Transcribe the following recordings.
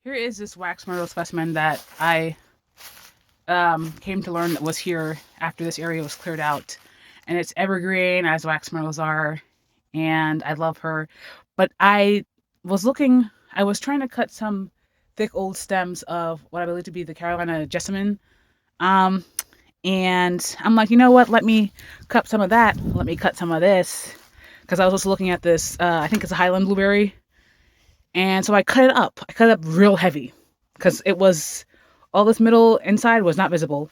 Here is this wax myrtle specimen that I came to learn that was here after this area was cleared out. And it's evergreen, as wax myrtles are, and I love her. But I was trying to cut some thick old stems of what I believe to be the Carolina jessamine. And I'm like, you know what? Let me cut some of that. Let me cut some of this. Because I was also looking at this, I think it's a Highland blueberry. And so I cut it up. I cut it up real heavy. Because it was, all this middle inside was not visible.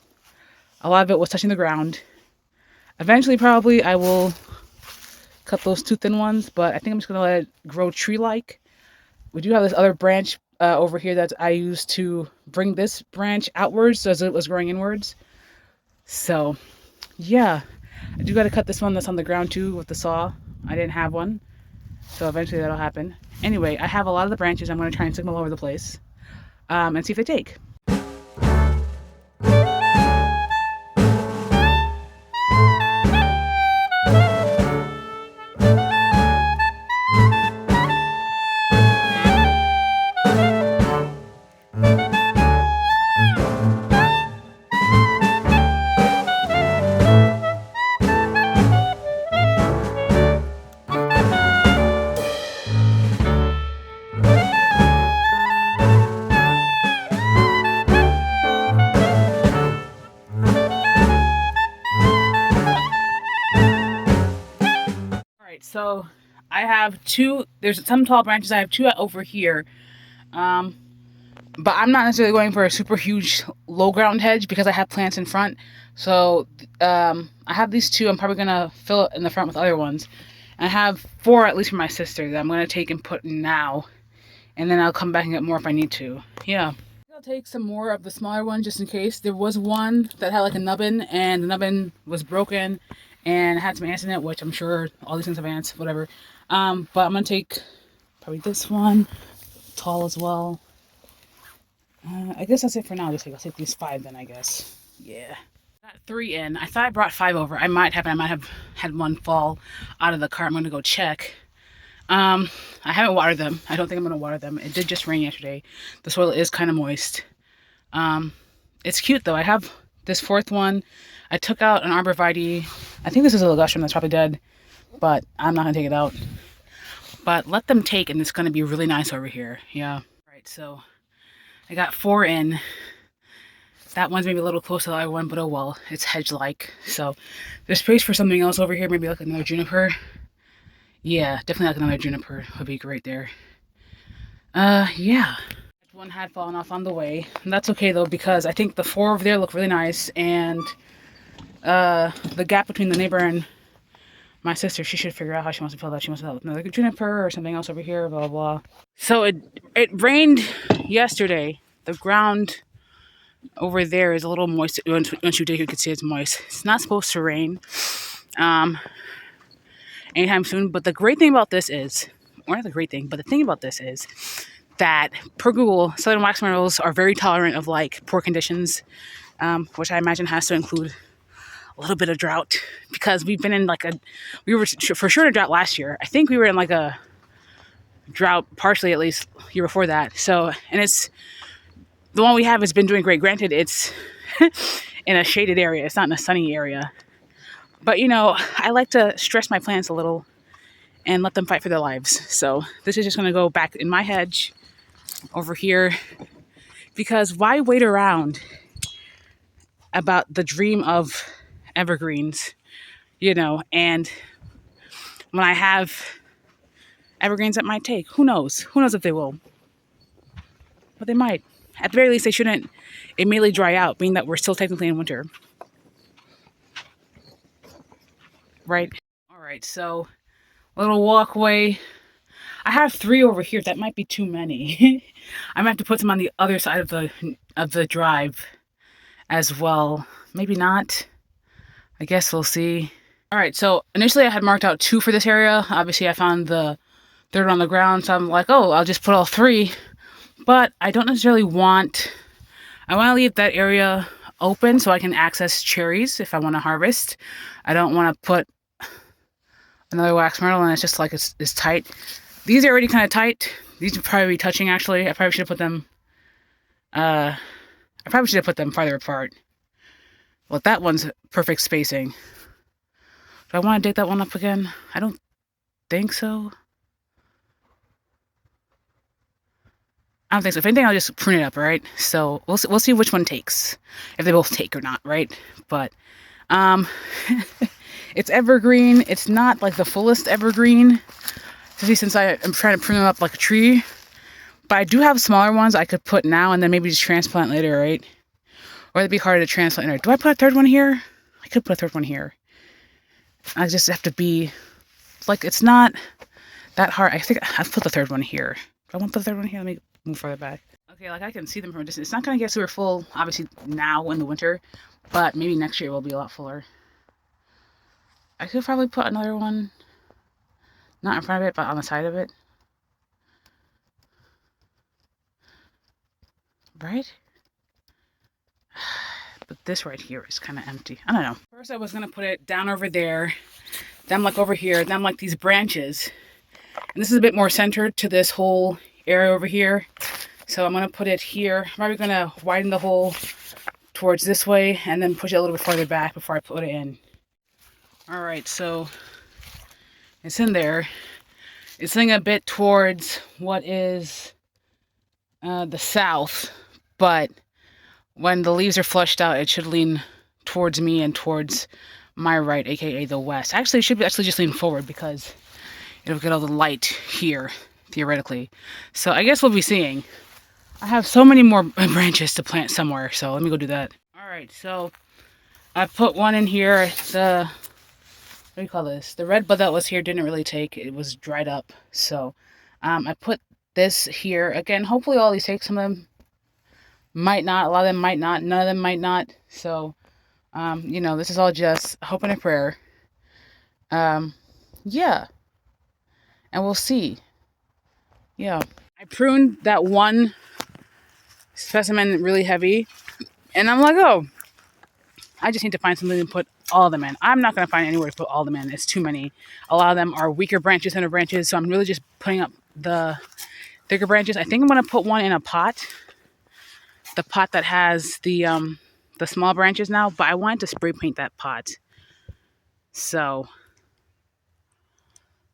A lot of it was touching the ground. Eventually, probably, I will cut those two thin ones. But I think I'm just going to let it grow tree-like. We do have this other branch over here that I used to bring this branch outwards as it was growing inwards. So, yeah, I do got to cut this one that's on the ground too with the saw. I didn't have one, so eventually that'll happen. Anyway, I have a lot of the branches. I'm going to try and stick them all over the place and see if they take. So I have two, there's some tall branches. I have two over here. But I'm not necessarily going for a super huge low ground hedge because I have plants in front. So I have these two. I'm probably going to fill it in the front with other ones. And I have 4 at least for my sister that I'm going to take and put in now. And then I'll come back and get more if I need to. Yeah. I'll take some more of the smaller ones just in case. There was one that had like a nubbin and the nubbin was broken. And it had some ants in it, which I'm sure all these things have ants, whatever. But I'm going to take probably this one, tall as well. I guess that's it for now. I'll take these 5 then, I guess. Yeah. Got 3 in. I thought I brought 5 over. I might have had one fall out of the cart. I'm going to go check. I haven't watered them. I don't think I'm going to water them. It did just rain yesterday. The soil is kind of moist. It's cute, though. I have this 4th one. I took out an arborvitae. I think this is a ligustrum that's probably dead, but I'm not going to take it out. But let them take, and it's going to be really nice over here. Yeah. All right, so I got 4 in. That one's maybe a little close to the other one, but oh well. It's hedge-like. So there's space for something else over here, maybe like another juniper. Yeah, definitely like another juniper would be great there. Yeah. One had fallen off on the way. And that's okay, though, because I think the 4 over there look really nice, and the gap between the neighbor and my sister, she should figure out how she wants to fill that. She wants to fill it with another juniper or something else over here, blah, blah, blah. So it rained yesterday. The ground over there is a little moist. Once you dig, you can see it's moist. It's not supposed to rain anytime soon. But the great thing about this is, or not the great thing, but the thing about this is that per Google, Southern Wax Myrtles are very tolerant of like poor conditions, which I imagine has to include a little bit of drought, because we've been in like we were for sure in a drought last year. I think we were in like a drought partially, at least year before that. So, and it's the one we have has been doing great. Granted, it's in a shaded area. It's not in a sunny area. But you know, I like to stress my plants a little and let them fight for their lives. So this is just going to go back in my hedge over here, because why wait around about the dream of evergreens, you know, and when I have evergreens that might take, who knows if they will, but they might. At the very least, they shouldn't immediately dry out, being that we're still technically in winter, right? All right, so a little walkway. I have 3 over here. That might be too many. I might have to put some on the other side of the drive as well. Maybe not. I guess we'll see. All right, so initially I had marked out 2 for this area. Obviously, I found the dirt on the ground, so I'm like, oh, I'll just put all 3. But I don't necessarily want... I want to leave that area open so I can access cherries if I want to harvest. I don't want to put another wax myrtle and it's just like it's tight. These are already kind of tight. These would probably be touching, actually. I probably should have put them I probably should have put them farther apart. Well, that one's perfect spacing. Do I want to dig that one up again? I don't think so. I don't think so. If anything, I'll just prune it up, all right? So we'll see which one takes, if they both take or not, right? But it's evergreen. It's not like the fullest evergreen, especially since I'm trying to prune them up like a tree. But I do have smaller ones I could put now and then maybe just transplant later, right? Or it'd be harder to transplant later. Do I put a third one here? I could put a third one here. I just have to be, like, it's not that hard. I think I've put the third one here. Do I want to put the third one here? Let me move further back. Okay, like I can see them from a distance. It's not going to get super full, obviously, now in the winter, but maybe next year it will be a lot fuller. I could probably put another one, not in front of it, but on the side of it. Right? But this right here is kind of empty. I don't know. First I was going to put it down over there, then like over here, then like these branches. And this is a bit more centered to this whole area over here. So I'm going to put it here. I'm probably going to widen the hole towards this way and then push it a little bit farther back before I put it in. Alright, so it's in there. It's leaning a bit towards what is the south, but when the leaves are flushed out, it should lean towards me and towards my right, aka the west. Actually, it should actually just lean forward because it'll get all the light here, theoretically. So I guess we'll be seeing. I have so many more branches to plant somewhere, so let me go do that. Alright, so I put one in here. The, what do you call this? The red bud that was here didn't really take. It was dried up. So I put this here. Again, hopefully all these take. Some of them might not. A lot of them might not. None of them might not. So, you know, this is all just hope and a prayer. Yeah. And we'll see. Yeah. I pruned that one specimen really heavy. And I'm like, oh, I just need to find something to put all of them in. I'm not going to find anywhere to put all of them in. It's too many. A lot of them are weaker branches, thinner branches. So I'm really just putting up the thicker branches. I think I'm going to put one in a pot. The pot that has the small branches now. But I wanted to spray paint that pot. So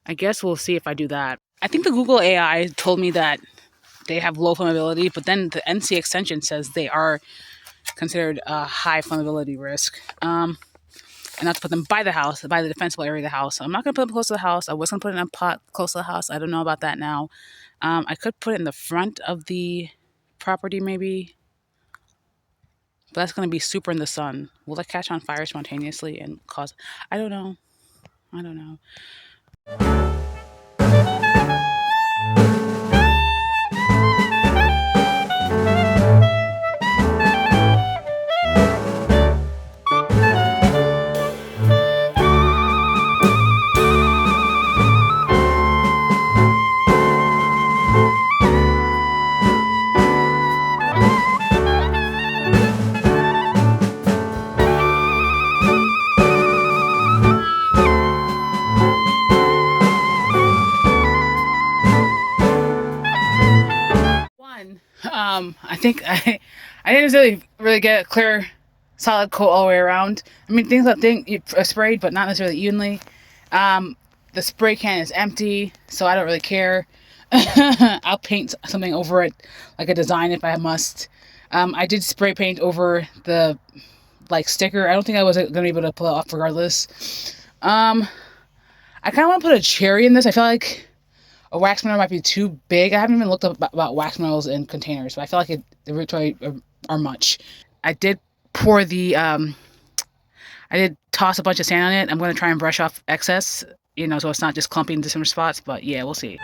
I guess we'll see if I do that. I think the Google AI told me that they have low flammability. But then the NC extension says they are considered a high flammability risk. And not to put them by the house, by the defensible area of the house. So I'm not going to put them close to the house. I was going to put it in a pot close to the house. I don't know about that now. I could put it in the front of the property maybe. But that's going to be super in the sun. Will it catch on fire spontaneously and cause... I don't know. I don't know. I think I didn't really get a clear, solid coat all the way around. I mean, things that you sprayed, but not necessarily evenly. The spray can is empty, so I don't really care. I'll paint something over it, like a design if I must. I did spray paint over the sticker. I don't think I was going to be able to pull it off regardless. I kind of want to put a cherry in this. I feel like a wax myrtle might be too big. I haven't even looked up about wax myrtles in containers, but I feel like they really are much. I did pour the, I did toss a bunch of sand on it. I'm going to try and brush off excess, you know, so it's not just clumping into some spots, but yeah, we'll see.